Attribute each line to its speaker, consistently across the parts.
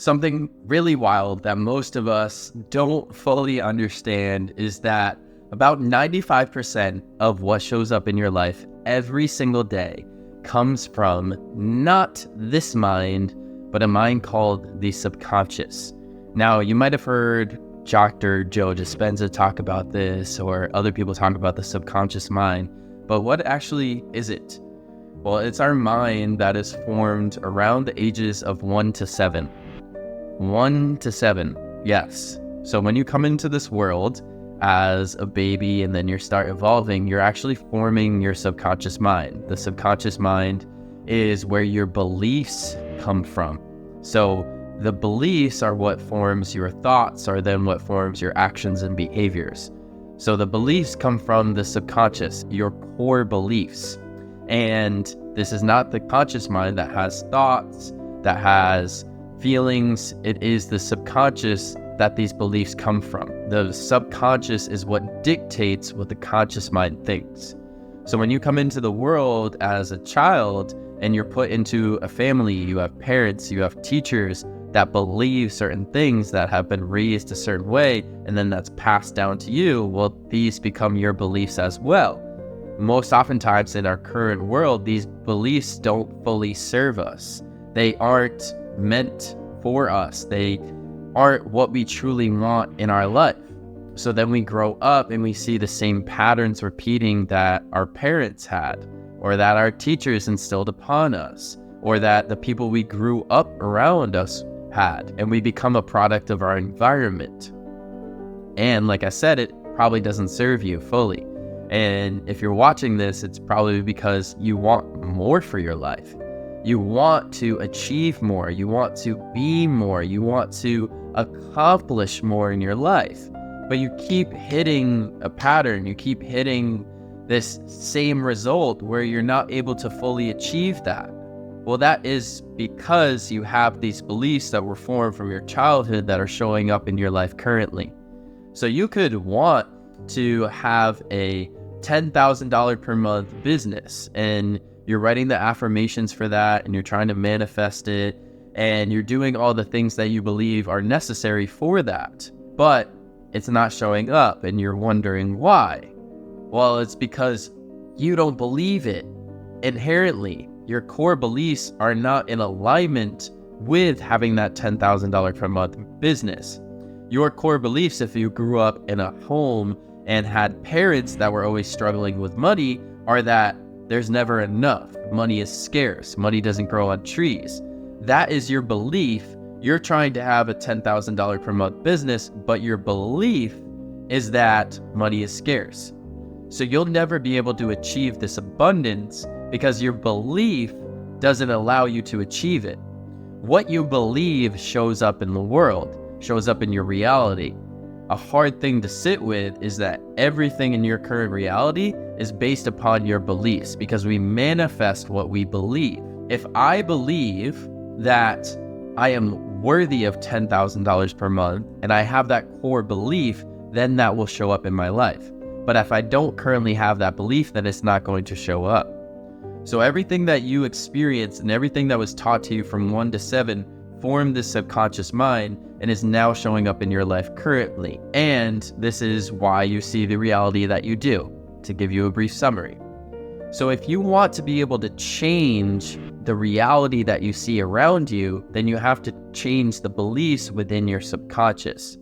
Speaker 1: Something really wild that most of us don't fully understand is that about 95% of what shows up in your life every single day comes from not this mind, but a mind called the subconscious. Now, you might have heard Dr. Joe Dispenza talk about this, or other people talk about the subconscious mind, but what actually is it? Well, it's our mind that is formed around the ages of 1 to 7. 1 to 7, yes. So when you come into this world as a baby and then you start evolving, you're actually forming your subconscious mind. The subconscious mind is where your beliefs come from. So the beliefs are what forms your thoughts, are then what forms your actions and behaviors. So the beliefs come from the subconscious, your core beliefs. And this is not the conscious mind that has thoughts, that has feelings. It is the subconscious that these beliefs come from. The subconscious is what dictates what the conscious mind thinks. So when you come into the world as a child and you're put into a family, you have parents, you have teachers that believe certain things, that have been raised a certain way, and then that's passed down to you, well, these become your beliefs as well. Most oftentimes in our current world, these beliefs don't fully serve us. They aren't meant for us. They aren't what we truly want in our life. So then we grow up and we see the same patterns repeating that our parents had, or that our teachers instilled upon us, or that the people we grew up around us had, and we become a product of our environment. And like I said, it probably doesn't serve you fully. And if you're watching this, it's probably because you want more for your life. You want to achieve more, you want to be more, you want to accomplish more in your life. But you keep hitting a pattern, you keep hitting this same result where you're not able to fully achieve that. Well, that is because you have these beliefs that were formed from your childhood that are showing up in your life currently. So you could want to have a $10,000 per month business, and you're writing the affirmations for that, and you're trying to manifest it, and you're doing all the things that you believe are necessary for that, but it's not showing up, and you're wondering why. Well, it's because you don't believe it. Inherently, your core beliefs are not in alignment with having that $10,000 per month business. Your core beliefs, if you grew up in a home and had parents that were always struggling with money, are that there's never enough. Money is scarce. Money doesn't grow on trees. That is your belief. You're trying to have a $10,000 per month business, but your belief is that money is scarce. So you'll never be able to achieve this abundance because your belief doesn't allow you to achieve it. What you believe shows up in the world, shows up in your reality. A hard thing to sit with is that everything in your current reality is based upon your beliefs, because we manifest what we believe. If I believe that I am worthy of $10,000 per month and I have that core belief, then that will show up in my life. But if I don't currently have that belief, then it's not going to show up. So everything that you experience and everything that was taught to you from 1 to 7 formed this subconscious mind and is now showing up in your life currently. And this is why you see the reality that you do, to give you a brief summary. So if you want to be able to change the reality that you see around you, then you have to change the beliefs within your subconscious.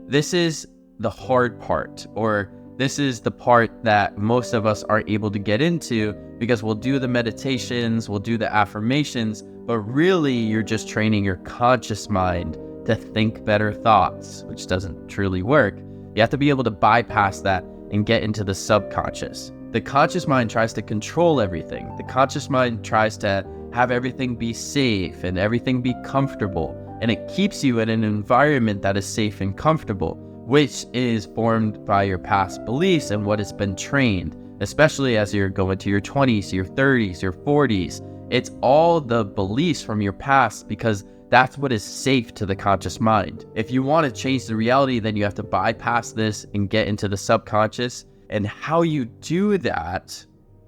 Speaker 1: This is the hard part, or this is the part that most of us aren't able to get into, because we'll do the meditations, we'll do the affirmations, but really you're just training your conscious mind to think better thoughts, which doesn't truly work. You have to be able to bypass that and get into the subconscious. The conscious mind tries to control everything. The conscious mind tries to have everything be safe and everything be comfortable, and it keeps you in an environment that is safe and comfortable, which is formed by your past beliefs and what has been trained, especially as you're going to your 20s, your 30s, your 40s. It's all the beliefs from your past, because that's what is safe to the conscious mind. If you want to change the reality, then you have to bypass this and get into the subconscious. And how you do that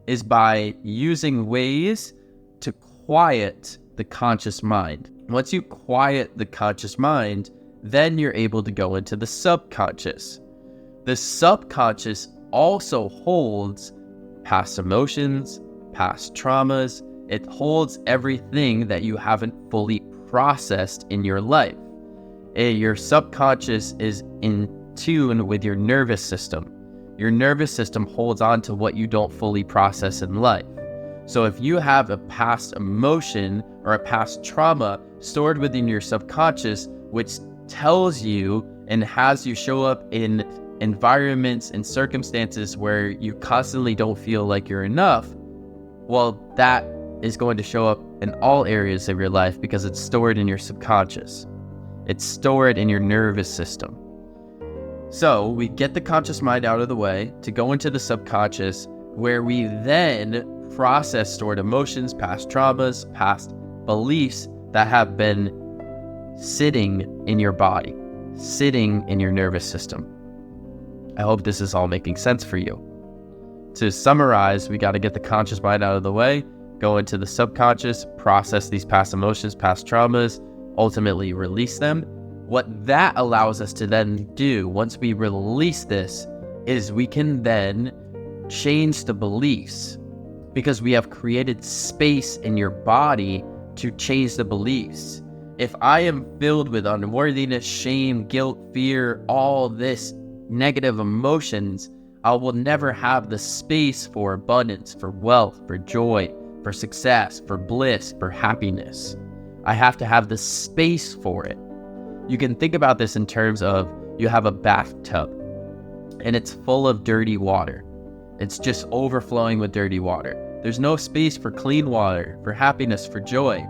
Speaker 1: is by using ways to quiet the conscious mind. Once you quiet the conscious mind, then you're able to go into the subconscious. The subconscious also holds past emotions, past traumas. It holds everything that you haven't fully processed in your life. Your subconscious is in tune with your nervous system. Your nervous system holds on to what you don't fully process in life. So if you have a past emotion or a past trauma stored within your subconscious, which tells you and has you show up in environments and circumstances where you constantly don't feel like you're enough, well, that is going to show up in all areas of your life because it's stored in your subconscious. It's stored in your nervous system. So we get the conscious mind out of the way to go into the subconscious, where we then process stored emotions, past traumas, past beliefs that have been sitting in your body, sitting in your nervous system. I hope this is all making sense for you. To summarize, we got to get the conscious mind out of the way, go into the subconscious, process these past emotions, past traumas, ultimately release them. What that allows us to then do, once we release this, is we can then change the beliefs, because we have created space in your body to change the beliefs. If I am filled with unworthiness, shame, guilt, fear, all this negative emotions, I will never have the space for abundance, for wealth, for joy, for success, for bliss, for happiness. I have to have the space for it. You can think about this in terms of you have a bathtub and it's full of dirty water. It's just overflowing with dirty water. There's no space for clean water, for happiness, for joy.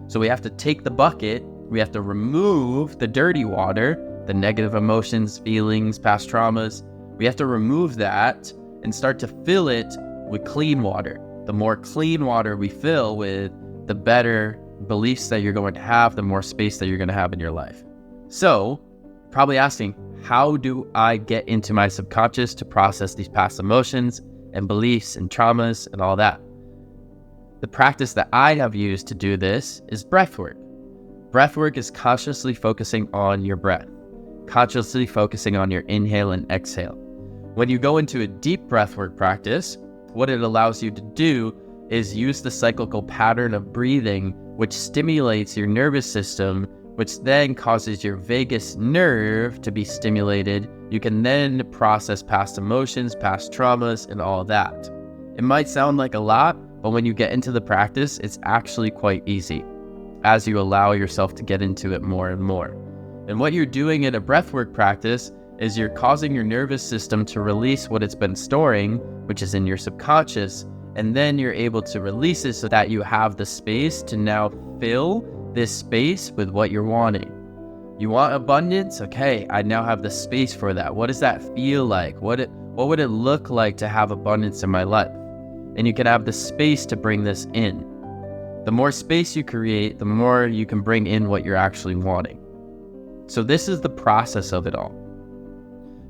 Speaker 1: So we have to take the bucket, we have to remove the dirty water, the negative emotions, feelings, past traumas. We have to remove that and start to fill it with clean water. The more clean water we fill with, the better beliefs that you're going to have, the more space that you're going to have in your life. So, probably asking, how do I get into my subconscious to process these past emotions and beliefs and traumas and all that? The practice that I have used to do this is breathwork. Breathwork is consciously focusing on your breath, consciously focusing on your inhale and exhale. When you go into a deep breathwork practice, what it allows you to do is use the cyclical pattern of breathing, which stimulates your nervous system, which then causes your vagus nerve to be stimulated. You can then process past emotions, past traumas, and all that. It might sound like a lot, but when you get into the practice, it's actually quite easy as you allow yourself to get into it more and more. And what you're doing in a breathwork practice is you're causing your nervous system to release what it's been storing, which is in your subconscious, and then you're able to release it so that you have the space to now fill this space with what you're wanting. You want abundance? Okay, I now have the space for that. What does that feel like? What would it look like to have abundance in my life? And you can have the space to bring this in. The more space you create, the more you can bring in what you're actually wanting. So this is the process of it all.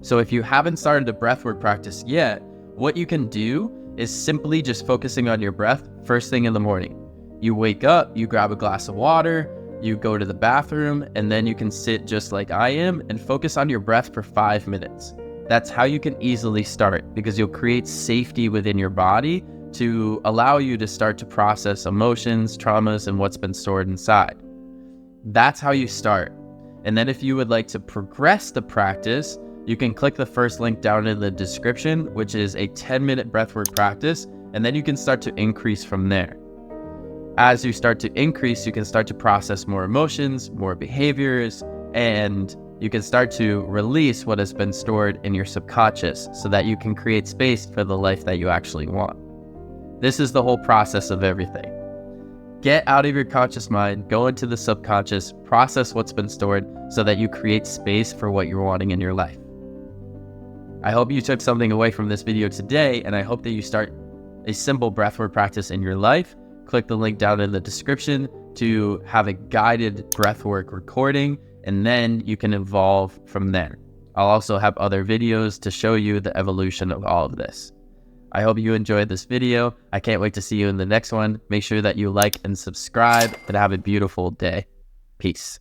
Speaker 1: So if you haven't started a breathwork practice yet, what you can do is simply just focusing on your breath first thing in the morning. You wake up, you grab a glass of water, you go to the bathroom, and then you can sit just like I am and focus on your breath for 5 minutes. That's how you can easily start, because you'll create safety within your body to allow you to start to process emotions, traumas, and what's been stored inside. That's how you start. And then if you would like to progress the practice, you can click the first link down in the description, which is a 10-minute breathwork practice, and then you can start to increase from there. As you start to increase, you can start to process more emotions, more behaviors, and you can start to release what has been stored in your subconscious so that you can create space for the life that you actually want. This is the whole process of everything. Get out of your conscious mind, go into the subconscious, process what's been stored so that you create space for what you're wanting in your life. I hope you took something away from this video today, and I hope that you start a simple breathwork practice in your life. Click the link down in the description to have a guided breathwork recording, and then you can evolve from there. I'll also have other videos to show you the evolution of all of this. I hope you enjoyed this video. I can't wait to see you in the next one. Make sure that you like and subscribe, and have a beautiful day. Peace.